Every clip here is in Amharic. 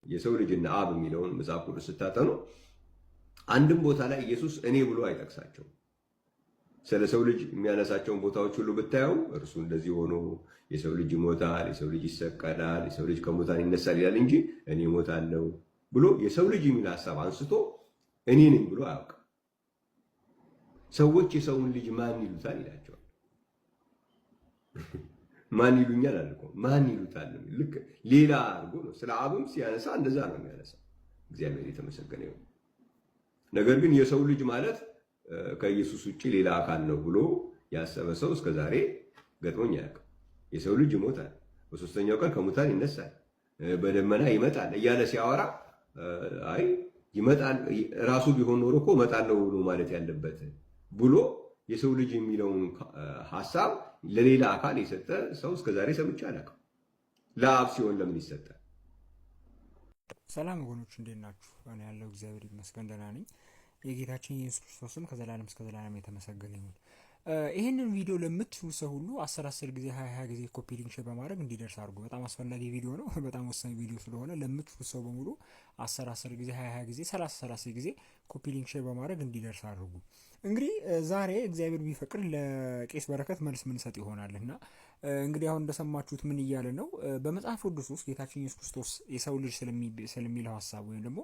የሰው ልጅና አብ የሚለውን መጽሐፍ ቅዱስ ስታጠኑ አንድም ቦታ ላይ ኢየሱስ እኔ ብሎ አይጠቅሳቸውም። ስለ ሰው ልጅ የሚያነሳቸውን ቦታዎች ሁሉ ብታየው እርሱ እንደዚህ ሆኖ የሰው ልጅ ይሞታል፣ የሰው ልጅ ይሰቀላል፣ የሰው ልጅ ከሙታን ይነሳል ይላል እንጂ እኔ እሞታለሁ ብሎ የሰው ልጅ የሚል ሀሳብ አንስቶ እኔ ነኝ ብሎ አያውቅም። ሰዎች የሰውን ልጅ ማን ይሉታል ይላቸዋል። ማን ይሉኛል አልኩ፣ ማን ይሉታል። ልክ ሌላ አድርጎ ነው። ስለ አብም ሲያነሳ እንደዛ ነው የሚያነሳው። እግዚአብሔር የተመሰገነ ይሁን። ነገር ግን የሰው ልጅ ማለት ከኢየሱስ ውጭ ሌላ አካል ነው ብሎ ያሰበ ሰው እስከዛሬ ገጥሞኝ አያውቅም። የሰው ልጅ ይሞታል፣ በሶስተኛው ቀን ከሙታን ይነሳል፣ በደመና ይመጣል እያለ ሲያወራ አይ ይመጣል ራሱ ቢሆን ኖሮ እኮ እመጣለሁ ብሎ ማለት ያለበት ብሎ የሰው ልጅ የሚለውን ሐሳብ ለሌላ አካል የሰጠ ሰው እስከዛሬ ሰምቼ አላውቅም። ለአብ ሲሆን ለምን ይሰጣል? ሰላም ወገኖች እንዴት ናችሁ? እኔ ያለው እግዚአብሔር ይመስገን ደህና ነኝ። የጌታችን ኢየሱስ ክርስቶስም ከዘላለም እስከ ዘላለም የተመሰገነ ይሁን። ይህንን ቪዲዮ ለምትሉ ሰው ሁሉ 10 ጊዜ 20 ጊዜ ኮፒ ሊንክ ሼር በማድረግ እንዲደርስ አድርጉ። በጣም አስፈላጊ ቪዲዮ ነው። በጣም ወሳኝ ቪዲዮ ስለሆነ ለምትሉ ሰው በሙሉ 10 ጊዜ 20 ጊዜ 30 ጊዜ ኮፒ ሊንክ ሼር በማድረግ እንዲደርስ አድርጉ። እንግዲህ ዛሬ እግዚአብሔር ቢፈቅድ ለቄስ በረከት መልስ ምንሰጥ ይሆናልና እንግዲህ አሁን እንደሰማችሁት ምን እያለ ነው? በመጽሐፍ ቅዱስ ውስጥ ጌታችን ኢየሱስ ክርስቶስ የሰው ልጅ ስለሚለው ሀሳብ ወይም ደግሞ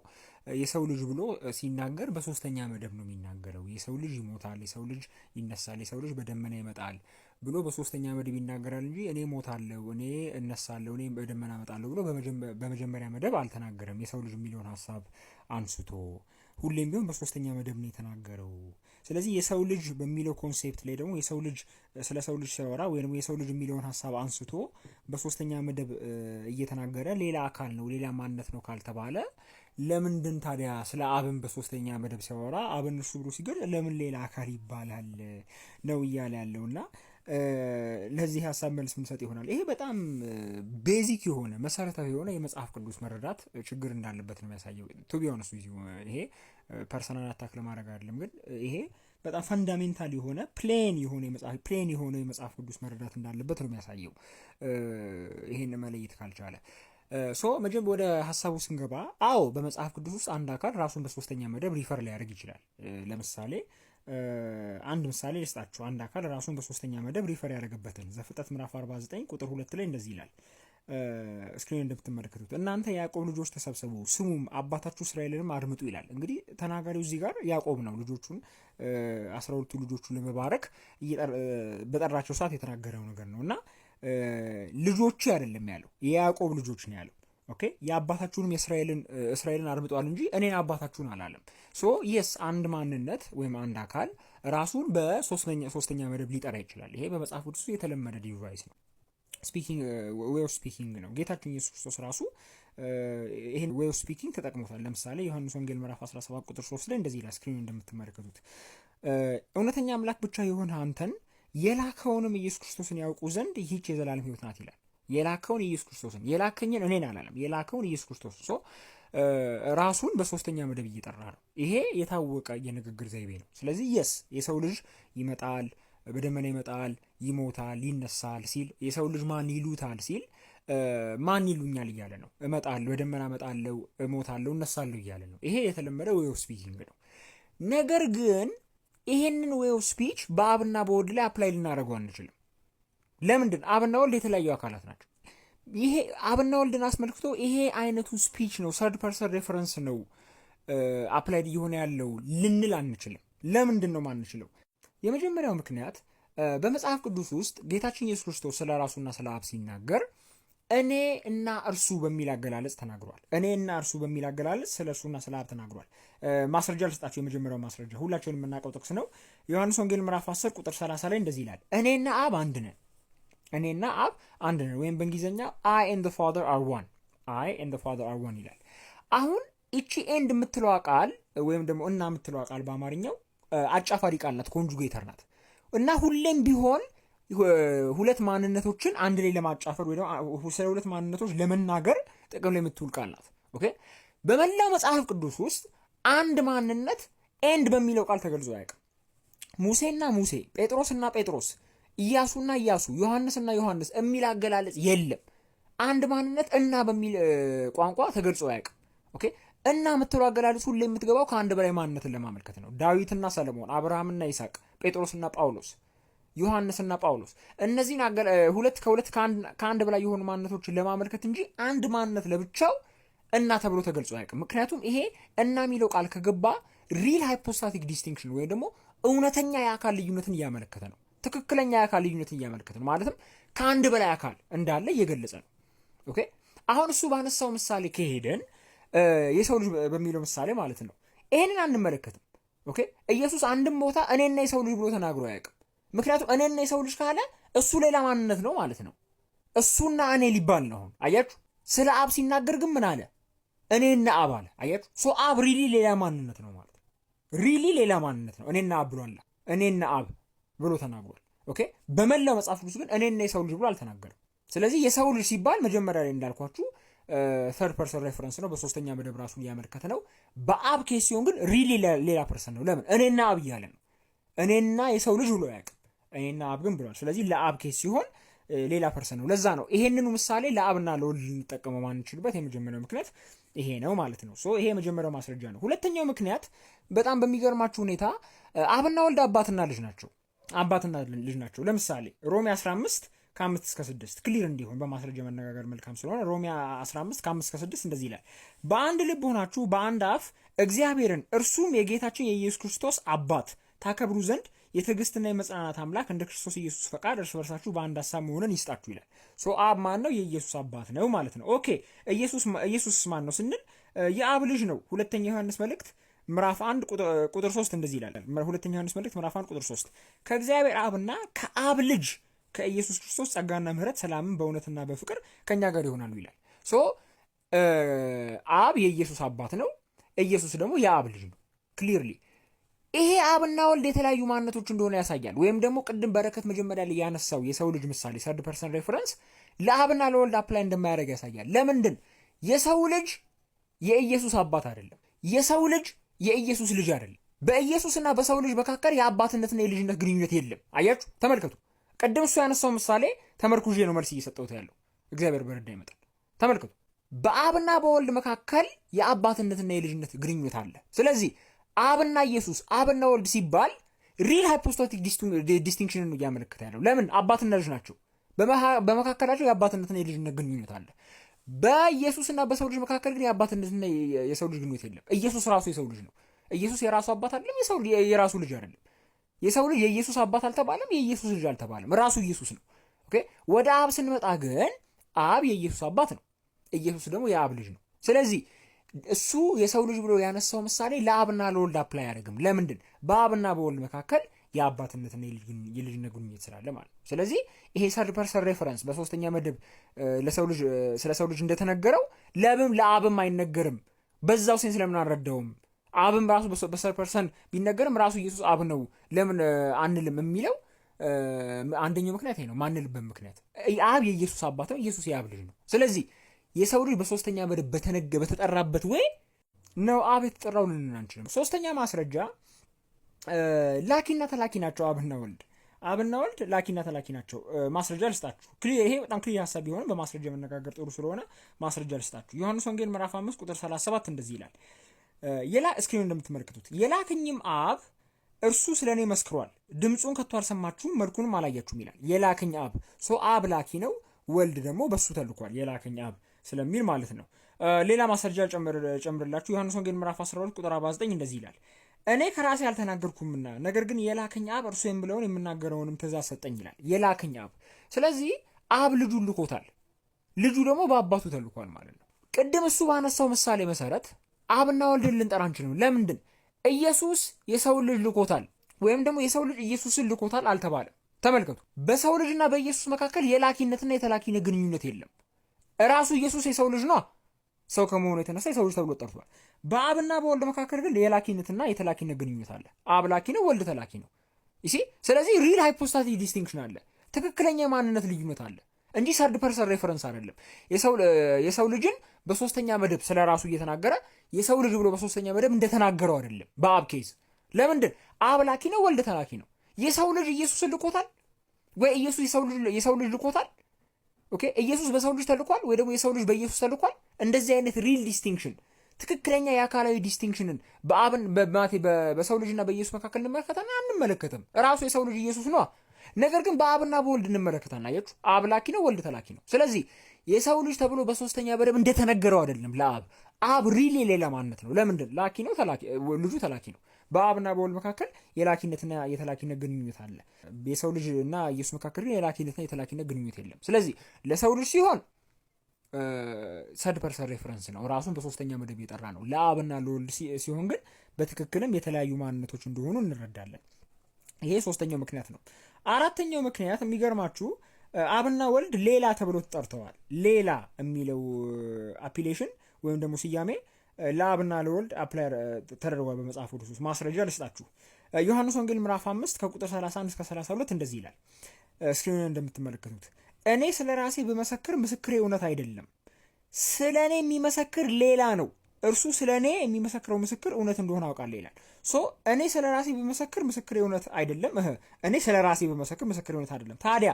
የሰው ልጅ ብሎ ሲናገር በሶስተኛ መደብ ነው የሚናገረው። የሰው ልጅ ይሞታል፣ የሰው ልጅ ይነሳል፣ የሰው ልጅ በደመና ይመጣል ብሎ በሶስተኛ መደብ ይናገራል እንጂ እኔ ሞታለሁ፣ እኔ እነሳለሁ፣ እኔ በደመና እመጣለሁ ብሎ በመጀመሪያ መደብ አልተናገረም። የሰው ልጅ የሚለውን ሀሳብ አንስቶ ሁሌም ቢሆን በሶስተኛ መደብ ነው የተናገረው። ስለዚህ የሰው ልጅ በሚለው ኮንሴፕት ላይ ደግሞ የሰው ልጅ ስለ ሰው ልጅ ሲያወራ ወይም የሰው ልጅ የሚለውን ሀሳብ አንስቶ በሶስተኛ መደብ እየተናገረ ሌላ አካል ነው ሌላ ማንነት ነው ካልተባለ ለምንድን ታዲያ ስለ አብን በሶስተኛ መደብ ሲያወራ አብን እሱ ብሎ ሲገል ለምን ሌላ አካል ይባላል ነው እያለ ያለውና ለዚህ ሀሳብ መልስ ምንሰጥ ይሆናል። ይሄ በጣም ቤዚክ የሆነ መሰረታዊ የሆነ የመጽሐፍ ቅዱስ መረዳት ችግር እንዳለበት ነው የሚያሳየው። ቱ ቢ ኦነስት ይሄ ፐርሰናል አታክ ለማድረግ አይደለም፣ ግን ይሄ በጣም ፈንዳሜንታል የሆነ ፕሌን የሆነ የመጽሐፍ ቅዱስ መረዳት እንዳለበት ነው የሚያሳየው። ይሄን መለየት ካልቻለ መጀመሪያ ወደ ሀሳቡ ስንገባ፣ አዎ በመጽሐፍ ቅዱስ ውስጥ አንድ አካል ራሱን በሶስተኛ መደብ ሪፈር ሊያደርግ ይችላል። ለምሳሌ አንድ ምሳሌ ልስጣችሁ። አንድ አካል ራሱን በሶስተኛ መደብ ሪፈር ያደረገበትን ዘፍጥረት ምዕራፍ 49 ቁጥር 2 ላይ እንደዚህ ይላል። ስክሪን እንደምትመለከቱት እናንተ የያዕቆብ ልጆች ተሰብሰቡ፣ ስሙም አባታችሁ እስራኤልንም አድምጡ ይላል። እንግዲህ ተናጋሪው እዚህ ጋር ያዕቆብ ነው። ልጆቹን 12ቱ ልጆቹን ለመባረክ በጠራቸው ሰዓት የተናገረው ነገር ነው እና ልጆቹ አይደለም ያለው የያዕቆብ ልጆች ነው ያለው። ኦኬ የአባታችሁንም እስራኤልን አድምጧል እንጂ እኔን አባታችሁን አላለም። የስ አንድ ማንነት ወይም አንድ አካል ራሱን በሶስተኛ መደብ ሊጠራ ይችላል። ይሄ በመጽሐፍ ቅዱስ የተለመደ ዲቫይስ ነው። ዌይ ኦፍ ስፒኪንግ ነው። ጌታችን ኢየሱስ ክርስቶስ ራሱ ይሄን ዌይ ኦፍ ስፒኪንግ ተጠቅሞታል። ለምሳሌ ዮሐንስ ወንጌል ምዕራፍ 17 ቁጥር 3 ላይ እንደዚህ ይላል። ስክሪን እንደምትመለከቱት እውነተኛ አምላክ ብቻ የሆነ አንተን የላከውንም ኢየሱስ ክርስቶስን ያውቁ ዘንድ ይህች የዘላለም ሕይወት ናት ይላል። የላከውን ኢየሱስ ክርስቶስን፣ የላከኝን እኔን አላለም። የላከውን ኢየሱስ ክርስቶስ ራሱን በሶስተኛ መደብ እየጠራ ነው። ይሄ የታወቀ የንግግር ዘይቤ ነው። ስለዚህ የሰው ልጅ ይመጣል፣ በደመና ይመጣል፣ ይሞታል፣ ይነሳል ሲል የሰው ልጅ ማን ይሉታል ሲል ማን ይሉኛል እያለ ነው። እመጣለሁ፣ በደመና እመጣለሁ፣ እሞታለሁ፣ እነሳለሁ እያለ ነው። ይሄ የተለመደ ዌይ ኦፍ ስፒኪንግ ነው። ነገር ግን ይሄንን ዌይ ኦፍ ስፒች በአብና በወልድ ላይ አፕላይ ልናደርገው አንችልም። ለምንድን? አብና ወልድ የተለያዩ አካላት ናቸው። ይሄ አብና ወልድን አስመልክቶ ይሄ አይነቱ ስፒች ነው፣ ሰርድ ፐርሰን ሬፈረንስ ነው አፕላይድ እየሆነ ያለው ልንል አንችልም። ለምንድን ነው ማንችለው? የመጀመሪያው ምክንያት በመጽሐፍ ቅዱስ ውስጥ ጌታችን ኢየሱስ ክርስቶስ ስለ ራሱና ስለ አብ ሲናገር እኔ እና እርሱ በሚል አገላለጽ ተናግሯል። እኔ እና እርሱ በሚል አገላለጽ ስለ እርሱና ስለ አብ ተናግሯል። ማስረጃ ልስጣቸው። የመጀመሪያው ማስረጃ ሁላችንም የምናውቀው ጥቅስ ነው። ዮሐንስ ወንጌል ምዕራፍ 10 ቁጥር 30 ላይ እንደዚህ ይላል፣ እኔና አብ አንድ ነን። እኔና አብ አንድ ነን፣ ወይም በእንግሊዝኛ I and the Father are one። I and the Father are one ይላል። አሁን እቺ ኤንድ የምትለዋ ቃል ወይም ደግሞ እና የምትለዋ ቃል በአማርኛው አጫፋሪ ቃል ናት፣ ኮንጁጌተር ናት እና ሁሌም ቢሆን ሁለት ማንነቶችን አንድ ላይ ለማጫፈር ወይ ደግሞ ስለ ሁለት ማንነቶች ለመናገር ጥቅም ላይ የምትውል ቃል ናት። ኦኬ በመላው መጽሐፍ ቅዱስ ውስጥ አንድ ማንነት ኤንድ በሚለው ቃል ተገልጾ አያውቅም። ሙሴና ሙሴ፣ ጴጥሮስና ጴጥሮስ፣ ኢያሱና ኢያሱ፣ ዮሐንስና ዮሐንስ የሚል አገላለጽ የለም። አንድ ማንነት እና በሚል ቋንቋ ተገልጾ አያውቅም። ኦኬ እና የምትለው አገላለጽ ሁሌ የምትገባው ከአንድ በላይ ማንነትን ለማመልከት ነው። ዳዊትና ሰለሞን፣ አብርሃምና ይስሐቅ፣ ጴጥሮስና ጳውሎስ፣ ዮሐንስና ጳውሎስ እነዚህን ከሁለት ከአንድ በላይ የሆኑ ማንነቶችን ለማመልከት እንጂ አንድ ማንነት ለብቻው እና ተብሎ ተገልጾ አያውቅም። ምክንያቱም ይሄ እና የሚለው ቃል ከገባ ሪል ሃይፖስታቲክ ዲስቲንክሽን ወይም ደግሞ እውነተኛ የአካል ልዩነትን እያመለከተ ነው። ትክክለኛ የአካል ልዩነትን እያመለከተ ነው። ማለትም ከአንድ በላይ አካል እንዳለ እየገለጸ ነው። ኦኬ አሁን እሱ ባነሳው ምሳሌ ከሄደን የሰው ልጅ በሚለው ምሳሌ ማለት ነው ይሄንን አንመለከትም። ኦኬ ኢየሱስ አንድም ቦታ እኔና የሰው ልጅ ብሎ ተናግሮ አያውቅም። ምክንያቱም እኔና የሰው ልጅ ካለ እሱ ሌላ ማንነት ነው ማለት ነው። እሱና እኔ ሊባል ነው። አሁን አያችሁ፣ ስለ አብ ሲናገር ግን ምን አለ? እኔና አብ አለ። አያችሁ፣ ሶ አብ ሪሊ ሌላ ማንነት ነው ማለት ነው። ሪሊ ሌላ ማንነት ነው። እኔና አብ ብሏል። እኔና አብ ብሎ ተናግሯል። ኦኬ በመላው መጽሐፍ ቅዱስ ግን እኔና የሰው ልጅ ብሎ አልተናገረም። ስለዚህ የሰው ልጅ ሲባል መጀመሪያ ላይ እንዳልኳችሁ ተርድ ፐርሰን ሬፈረንስ ነው። በሶስተኛ መደብ ራሱን እያመለከተ ነው። በአብ ኬስ ሲሆን ግን ሪሊ ሌላ ፐርሰን ነው። ለምን? እኔና አብ እያለ ነው። እኔና የሰው ልጅ ብሎ አያውቅም። እኔና አብ ግን ብሏል። ስለዚህ ለአብ ኬስ ሲሆን ሌላ ፐርሰን ነው። ለዛ ነው ይሄንኑ ምሳሌ ለአብና ለወልድ ልንጠቀመው ማንችልበት የመጀመሪያው ምክንያት ይሄ ነው ማለት ነው። ሶ ይሄ የመጀመሪያው ማስረጃ ነው። ሁለተኛው ምክንያት በጣም በሚገርማችሁ ሁኔታ አብና ወልድ አባትና ልጅ ናቸው። አባትና ልጅ ናቸው። ለምሳሌ ሮሜ 15 ከ5 እስከ 6 ክሊር እንዲሆን በማስረጃ መነጋገር መልካም ስለሆነ ሮሜ 15 ከ5 እስከ 6 እንደዚህ ይላል። በአንድ ልብ ሆናችሁ በአንድ አፍ እግዚአብሔርን እርሱም የጌታችን የኢየሱስ ክርስቶስ አባት ታከብሩ ዘንድ የትዕግስትና የመጽናናት አምላክ እንደ ክርስቶስ ኢየሱስ ፈቃድ እርስ በርሳችሁ በአንድ ሀሳብ መሆንን ይስጣችሁ ይላል። ሶ አብ ማን ነው? የኢየሱስ አባት ነው ማለት ነው። ኦኬ ኢየሱስ ማን ነው ስንል የአብ ልጅ ነው። ሁለተኛ ዮሐንስ መልእክት ምዕራፍ 1 ቁጥር 3 እንደዚህ ይላል። ሁለተኛ ዮሐንስ መልእክት ምዕራፍ 1 ቁጥር 3 ከእግዚአብሔር አብና ከአብ ልጅ ከኢየሱስ ክርስቶስ ጸጋና ምሕረት ሰላምን በእውነትና በፍቅር ከኛ ጋር ይሆናሉ ይላል። ሶ አብ የኢየሱስ አባት ነው። ኢየሱስ ደግሞ የአብ ልጅ ነው። ክሊርሊ ይሄ አብና ወልድ የተለያዩ ማንነቶች እንደሆነ ያሳያል። ወይም ደግሞ ቅድም በረከት መጀመሪያ ላይ ያነሳው የሰው ልጅ ምሳሌ ሰርድ ፐርሰን ሬፈረንስ ለአብና ለወልድ አፕላይ እንደማያደርግ ያሳያል። ለምንድን? የሰው ልጅ የኢየሱስ አባት አይደለም። የሰው ልጅ የኢየሱስ ልጅ አይደለም። በኢየሱስና በሰው ልጅ መካከል የአባትነትና የልጅነት ግንኙነት የለም። አያችሁ፣ ተመልከቱ። ቅድም እሱ ያነሳው ምሳሌ ተመርኩዤ ነው መልስ እየሰጠሁት ያለው። እግዚአብሔር በረዳ ይመጣል። ተመልከቱ፣ በአብና በወልድ መካከል የአባትነትና የልጅነት ግንኙነት አለ። ስለዚህ አብና ኢየሱስ አብና ወልድ ሲባል ሪል ሃይፖስታቲክ ዲስቲንክሽንን ነው እያመለከተ ያለው። ለምን? አባትና ልጅ ናቸው። በመካከላቸው የአባትነትና የልጅነት ግንኙነት አለ። በኢየሱስና በሰው ልጅ መካከል ግን የአባትነትና የሰው ልጅ ግንኙነት የለም። ኢየሱስ ራሱ የሰው ልጅ ነው። ኢየሱስ የራሱ አባት አይደለም። የሰው የራሱ ልጅ አይደለም። የሰው ልጅ የኢየሱስ አባት አልተባለም። የኢየሱስ ልጅ አልተባለም። ራሱ ኢየሱስ ነው። ኦኬ ወደ አብ ስንመጣ ግን አብ የኢየሱስ አባት ነው። ኢየሱስ ደግሞ የአብ ልጅ ነው። ስለዚህ እሱ የሰው ልጅ ብሎ ያነሳው ምሳሌ ለአብና ለወልድ አፕላይ አያደርግም። ለምንድን? በአብና በወልድ መካከል የአባትነትና የልጅነት ግንኙነት ስላለ ማለት ነው። ስለዚህ ይሄ ሰርድ ፐርሰን ሬፈረንስ በሶስተኛ መደብ ስለ ሰው ልጅ እንደተነገረው ለአብም አይነገርም። በዛው ሴንስ ለምን አንረዳውም? አብም ራሱ በሰርድ ፐርሰን ቢነገርም ራሱ ኢየሱስ አብ ነው ለምን አንልም የሚለው አንደኛው ምክንያት ይሄ ነው። ማንልበት ምክንያት አብ የኢየሱስ አባት ነው፣ ኢየሱስ የአብ ልጅ ነው። ስለዚህ የሰው ልጅ በሶስተኛ መደብ በተጠራበት ወይ ነው አብ የተጠራው ልንል አንችልም። ሶስተኛ ማስረጃ ላኪና ተላኪ ናቸው። አብና ወልድ ላኪና ተላኪ ናቸው። ማስረጃ ልስጣችሁ። ይሄ በጣም ክሊር ሀሳብ ቢሆንም በማስረጃ መነጋገር ጥሩ ስለሆነ ማስረጃ ልስጣችሁ። ዮሐንስ ወንጌል ምዕራፍ 5 ቁጥር 37 እንደዚህ ይላል። እስክሪን እንደምትመለከቱት የላከኝም አብ እርሱ ስለ እኔ መስክሯል፣ ድምፁን ከቶ አልሰማችሁም፣ መልኩንም አላያችሁም ይላል። የላከኝ አብ አብ ላኪ ነው፣ ወልድ ደግሞ በሱ ተልኳል። የላከኝ አብ ስለሚል ማለት ነው። ሌላ ማስረጃ ጨምርላችሁ። ዮሐንስ ወንጌል ምዕራፍ 12 ቁጥር 49 እንደዚህ ይላል። እኔ ከራሴ አልተናገርኩምና ነገር ግን የላከኝ አብ እርሱ የምለውን የምናገረውንም ትእዛዝ ሰጠኝ ይላል። የላከኝ አብ። ስለዚህ አብ ልጁን ልኮታል፣ ልጁ ደግሞ በአባቱ ተልኳል ማለት ነው። ቅድም እሱ ባነሳው ምሳሌ መሰረት አብና ወልድን ልንጠራ አንችልም። ለምንድን? ኢየሱስ የሰው ልጅ ልኮታል ወይም ደግሞ የሰው ልጅ ኢየሱስን ልኮታል አልተባለም። ተመልከቱ፣ በሰው ልጅና በኢየሱስ መካከል የላኪነትና የተላኪነት ግንኙነት የለም። እራሱ ኢየሱስ የሰው ልጅ ነው። ሰው ከመሆኑ የተነሳ የሰው ልጅ ተብሎ ጠርቷል። በአብና በወልድ መካከል ግን የላኪነትና የተላኪነት ግንኙነት አለ። አብ ላኪ ነው፣ ወልድ ተላኪ ነው። ስለዚህ ሪል ሃይፖስታቲክ ዲስቲንክሽን አለ። ትክክለኛ የማንነት ልዩነት አለ እንጂ ሰርድ ፐርሰን ሬፈረንስ አይደለም። የሰው ልጅን በሶስተኛ መደብ ስለ ራሱ እየተናገረ የሰው ልጅ ብሎ በሶስተኛ መደብ እንደተናገረው አይደለም። በአብ ኬዝ ለምንድን? አብ ላኪ ነው፣ ወልድ ተላኪ ነው። የሰው ልጅ ኢየሱስን ልኮታል ወይ? ኢየሱስ የሰው ልጅ ልኮታል? ኦኬ ኢየሱስ በሰው ልጅ ተልኳል ወይ ደግሞ የሰው ልጅ በኢየሱስ ተልኳል? እንደዚህ አይነት ሪል ዲስቲንክሽን ትክክለኛ የአካላዊ ዲስቲንክሽንን በአብን በሰው ልጅና በኢየሱስ መካከል እንመለከታለን አንመለከትም። ራሱ የሰው ልጅ ኢየሱስ ነው። ነገር ግን በአብና በወልድ እንመለከታለን። አያችሁ አብ ላኪ ነው፣ ወልድ ተላኪ ነው። ስለዚህ የሰው ልጅ ተብሎ በሶስተኛ በደም እንደተነገረው አይደለም ለአብ። አብ ሪሊ ሌላ ማንነት ነው። ለምንድን ላኪ ነው፣ ተላኪ ልጁ ተላኪ ነው። በአብና በወልድ መካከል የላኪነትና የተላኪነት ግንኙነት አለ። የሰው ልጅ እና ኢየሱስ መካከል ግን የላኪነትና የተላኪነት ግንኙነት የለም። ስለዚህ ለሰው ልጅ ሲሆን ሰርድ ፐርሰን ሬፈረንስ ነው፣ ራሱን በሶስተኛ መደብ የጠራ ነው። ለአብና ለወልድ ሲሆን ግን በትክክልም የተለያዩ ማንነቶች እንደሆኑ እንረዳለን። ይሄ ሶስተኛው ምክንያት ነው። አራተኛው ምክንያት የሚገርማችሁ አብና ወልድ ሌላ ተብሎ ተጠርተዋል። ሌላ የሚለው አፒሌሽን ወይም ደግሞ ስያሜ ለአብና ለወልድ አፕላይ ተደርጓል በመጽሐፍ ቅዱስ ውስጥ። ማስረጃ ልስጣችሁ። ዮሐንስ ወንጌል ምዕራፍ 5 ከቁጥር 31 እስከ 32 እንደዚህ ይላል። ስክሪን እንደምትመለከቱት እኔ ስለ ራሴ ብመሰክር ምስክሬ እውነት አይደለም፣ ስለ እኔ የሚመሰክር ሌላ ነው፣ እርሱ ስለ እኔ የሚመሰክረው ምስክር እውነት እንደሆነ አውቃለሁ ይላል። እኔ ስለ ራሴ ብመሰክር ምስክሬ እውነት አይደለም። እኔ ስለ ራሴ ብመሰክር ምስክሬ እውነት አይደለም። ታዲያ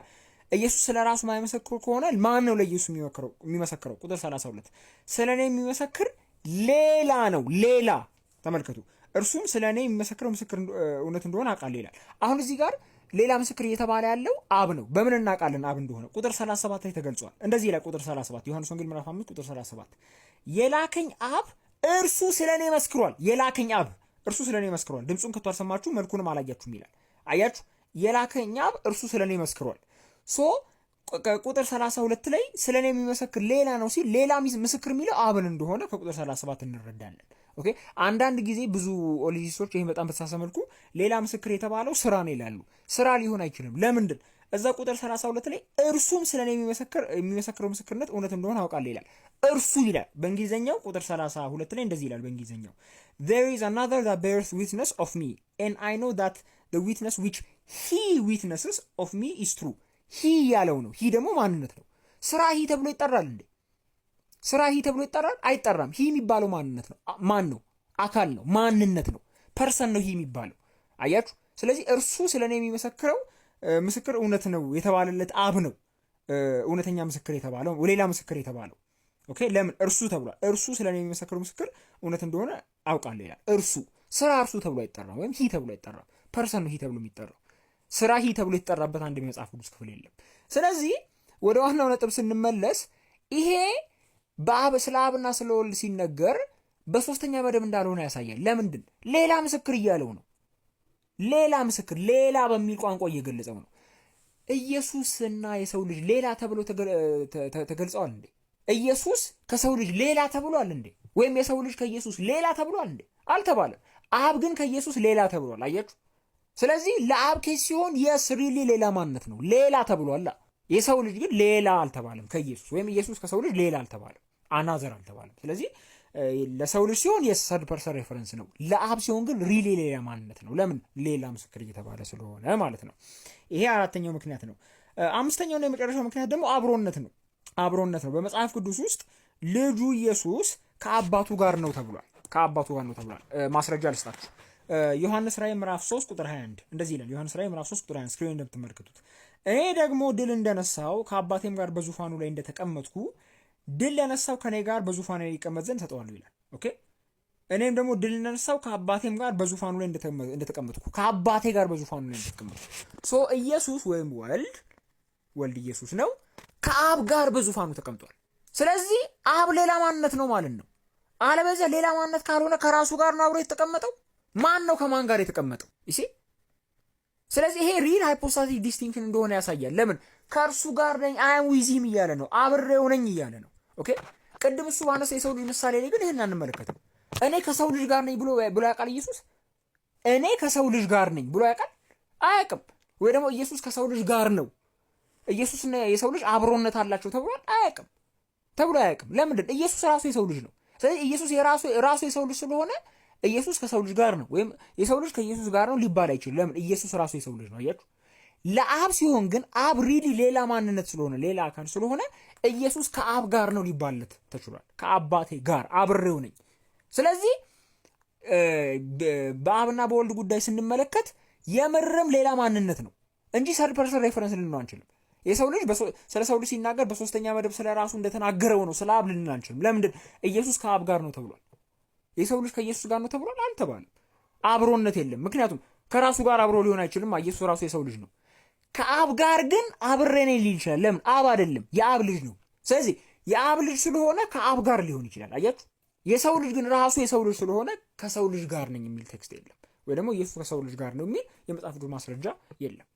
ኢየሱስ ስለ ራሱ ማይመሰክሩ ከሆነ ማን ነው ለኢየሱስ የሚመሰክረው? ቁጥር 32 ስለ እኔ የሚመሰክር ሌላ ነው። ሌላ ተመልከቱ። እርሱም ስለ እኔ የሚመሰክረው ምስክር እውነት እንደሆነ አውቃለሁ ይላል። አሁን እዚህ ጋር ሌላ ምስክር እየተባለ ያለው አብ ነው። በምን እናውቃለን አብ እንደሆነ? ቁጥር 37 ላይ ተገልጿል። እንደዚህ ይላል ቁጥር 37 ዮሐንስ ወንጌል ምዕራፍ 5 ቁጥር 37 የላከኝ አብ እርሱ ስለ እኔ መስክሯል። የላከኝ አብ እርሱ ስለ እኔ መስክሯል። ድምፁን ከቶ አልሰማችሁ መልኩንም አላያችሁም ይላል። አያችሁ፣ የላከኝ አብ እርሱ ስለ እኔ መስክሯል። ቁጥር 32 ላይ ስለ እኔ የሚመሰክር ሌላ ነው ሲል ሌላ ምስክር የሚለው አብን እንደሆነ ከቁጥር 37 እንረዳለን። ኦኬ አንዳንድ ጊዜ ብዙ ኦሊጂስቶች ይሄን በጣም በተሳሳተ መልኩ ሌላ ምስክር የተባለው ስራ ነው ይላሉ። ስራ ሊሆን አይችልም። ለምንድን? እዛ ቁጥር 32 ላይ እርሱም ስለ እኔ የሚመሰክረው ምስክርነት እውነት እንደሆነ አውቃለሁ ይላል። እርሱ ይላል በእንግሊዝኛው። ቁጥር 32 ላይ እንደዚህ ይላል በእንግሊዝኛው there is another that bears witness of me and I know that the witness which he witnesses of me is true። ሂ ያለው ነው። ሂ ደግሞ ማንነት ነው። ስራ ሂ ተብሎ ይጠራል እንዴ? ስራ ሂ ተብሎ ይጠራል? አይጠራም። ሂ የሚባለው ማንነት ነው። ማን ነው? አካል ነው። ማንነት ነው። ፐርሰን ነው ሂ የሚባለው። አያችሁ። ስለዚህ እርሱ ስለ እኔ የሚመሰክረው ምስክር እውነት ነው የተባለለት አብ ነው እውነተኛ ምስክር የተባለው፣ ሌላ ምስክር የተባለው። ኦኬ ለምን? እርሱ ተብሏል። እርሱ ስለ እኔ የሚመሰክረው ምስክር እውነት እንደሆነ አውቃለሁ ይላል። እርሱ ስራ እርሱ ተብሎ አይጠራም፣ ወይም ሂ ተብሎ አይጠራም። ፐርሰን ነው ሂ ተብሎ የሚጠራው። ስራ ሂ ተብሎ የተጠራበት አንድ የመጽሐፍ ቅዱስ ክፍል የለም። ስለዚህ ወደ ዋናው ነጥብ ስንመለስ ይሄ ስለ አብና ስለ ወልድ ሲነገር በሶስተኛ መደብ እንዳልሆነ ያሳያል። ለምንድን? ሌላ ምስክር እያለው ነው። ሌላ ምስክር፣ ሌላ በሚል ቋንቋ እየገለጸው ነው። ኢየሱስና የሰው ልጅ ሌላ ተብሎ ተገልጸዋል እንዴ? ኢየሱስ ከሰው ልጅ ሌላ ተብሏል እንዴ? ወይም የሰው ልጅ ከኢየሱስ ሌላ ተብሏል እንዴ? አልተባለም። አብ ግን ከኢየሱስ ሌላ ተብሏል። አያችሁ። ስለዚህ ለአብ ኬስ ሲሆን የስ ሪሊ ሌላ ማንነት ነው፣ ሌላ ተብሏል። የሰው ልጅ ግን ሌላ አልተባለም ከኢየሱስ፣ ወይም ኢየሱስ ከሰው ልጅ ሌላ አልተባለም፣ አናዘር አልተባለም። ስለዚህ ለሰው ልጅ ሲሆን የስ ሰርድ ፐርሰን ሬፈረንስ ነው። ለአብ ሲሆን ግን ሪሊ ሌላ ማንነት ነው። ለምን? ሌላ ምስክር እየተባለ ስለሆነ ማለት ነው። ይሄ አራተኛው ምክንያት ነው። አምስተኛውና የመጨረሻው ምክንያት ደግሞ አብሮነት ነው። አብሮነት ነው። በመጽሐፍ ቅዱስ ውስጥ ልጁ ኢየሱስ ከአባቱ ጋር ነው ተብሏል። ከአባቱ ጋር ነው ተብሏል። ማስረጃ ልስጣችሁ። ዮሐንስ ራእይ ምዕራፍ 3 ቁጥር 21 እንደዚህ ይላል። ዮሐንስ ራእይ ምዕራፍ 3 ቁጥር 21 ስክሪን እንደምትመለከቱት እኔ ደግሞ ድል እንደነሳው ከአባቴም ጋር በዙፋኑ ላይ እንደተቀመጥኩ ድል ለነሳው ከኔ ጋር በዙፋኑ ላይ ይቀመጥ ዘንድ ሰጠዋለሁ ይላል። ኦኬ እኔም ደግሞ ድል እንደነሳው ከአባቴም ጋር በዙፋኑ ላይ እንደተቀመጥኩ፣ ከአባቴ ጋር በዙፋኑ ላይ እንደተቀመጥኩ። ኢየሱስ ወይም ወልድ ኢየሱስ ነው፣ ከአብ ጋር በዙፋኑ ተቀምጧል። ስለዚህ አብ ሌላ ማንነት ነው ማለት ነው። አለበለዚያ ሌላ ማንነት ካልሆነ ከራሱ ጋር ነው አብሮ የተቀመጠው። ማን ነው ከማን ጋር የተቀመጠው? እሺ ስለዚህ ይሄ ሪል ሃይፖስታቲክ ዲስቲንክሽን እንደሆነ ያሳያል። ለምን? ከእርሱ ጋር ነኝ አያም ዊዚም እያለ ነው፣ አብሬው ነኝ እያለ ነው። ኦኬ ቅድም እሱ ባነሳ የሰው ልጅ ምሳሌ ላይ ግን ይሄን አንመለከትም። እኔ ከሰው ልጅ ጋር ነኝ ብሎ ያውቃል ኢየሱስ? እኔ ከሰው ልጅ ጋር ነኝ ብሎ ያውቃል? አያውቅም። ወይ ደግሞ ኢየሱስ ከሰው ልጅ ጋር ነው፣ ኢየሱስና የሰው ልጅ አብሮነት አላቸው ተብሏል? አያውቅም፣ ተብሎ አያውቅም። ለምንድን? ኢየሱስ ራሱ የሰው ልጅ ነው። ስለዚህ ኢየሱስ ራሱ የሰው ልጅ ስለሆነ ኢየሱስ ከሰው ልጅ ጋር ነው፣ ወይም የሰው ልጅ ከኢየሱስ ጋር ነው ሊባል አይችልም። ለምን? ኢየሱስ ራሱ የሰው ልጅ ነው። አያችሁ። ለአብ ሲሆን ግን አብ ሪሊ ሌላ ማንነት ስለሆነ፣ ሌላ አካል ስለሆነ ኢየሱስ ከአብ ጋር ነው ሊባልለት ተችሏል። ከአባቴ ጋር አብሬው ነኝ። ስለዚህ በአብና በወልድ ጉዳይ ስንመለከት የምርም ሌላ ማንነት ነው እንጂ ሰርድ ፐርሰን ሬፈረንስ ልንለው አንችልም። የሰው ልጅ ስለ ሰው ልጅ ሲናገር በሶስተኛ መደብ ስለ ራሱ እንደተናገረው ነው። ስለ አብ ልንል አንችልም። ለምንድን? ኢየሱስ ከአብ ጋር ነው ተብሏል። የሰው ልጅ ከኢየሱስ ጋር ነው ተብሏል አልተባለም። አብሮነት የለም። ምክንያቱም ከራሱ ጋር አብሮ ሊሆን አይችልም። ኢየሱስ ራሱ የሰው ልጅ ነው። ከአብ ጋር ግን አብሬ ነኝ ሊል ይችላል። ለምን? አብ አይደለም፣ የአብ ልጅ ነው። ስለዚህ የአብ ልጅ ስለሆነ ከአብ ጋር ሊሆን ይችላል። አያችሁ? የሰው ልጅ ግን ራሱ የሰው ልጅ ስለሆነ ከሰው ልጅ ጋር ነኝ የሚል ቴክስት የለም። ወይ ደግሞ ኢየሱስ ከሰው ልጅ ጋር ነው የሚል የመጽሐፍ ቅዱስ ማስረጃ የለም።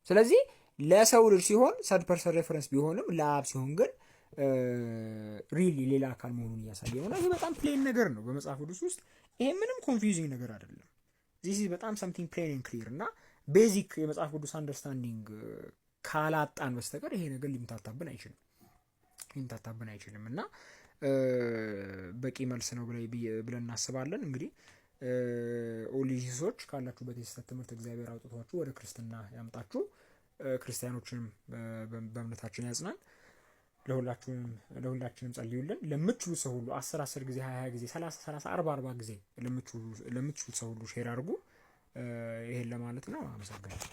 ስለዚህ ለሰው ልጅ ሲሆን ሰርድ ፐርሰን ሬፈረንስ ቢሆንም ለአብ ሲሆን ግን ሪሊ ሌላ አካል መሆኑን እያሳየ ነው። ይሄ በጣም ፕሌን ነገር ነው በመጽሐፍ ቅዱስ ውስጥ። ይሄ ምንም ኮንፊውዚንግ ነገር አይደለም። ዚስ ኢዝ በጣም ሰምቲንግ ፕሌን ኤንድ ክሊር እና ቤዚክ የመጽሐፍ ቅዱስ አንደርስታንዲንግ ካላጣን በስተቀር ይሄ ነገር ሊምታታብን አይችልም እና በቂ መልስ ነው ብለን እናስባለን። እንግዲህ ኦሊጂሶች ካላችሁበት የስህተት ትምህርት እግዚአብሔር አውጥቷችሁ ወደ ክርስትና ያምጣችሁ። ክርስቲያኖችንም በእምነታችን ያጽናን። ለሁላችንም ጸልዩልን። ለምትችሉ ሰው ሁሉ 10 ጊዜ 20 ጊዜ 30 40 ጊዜ ለምትችሉት ሰው ሁሉ ሼር አድርጉ። ይሄን ለማለት ነው። አመሰግናለሁ።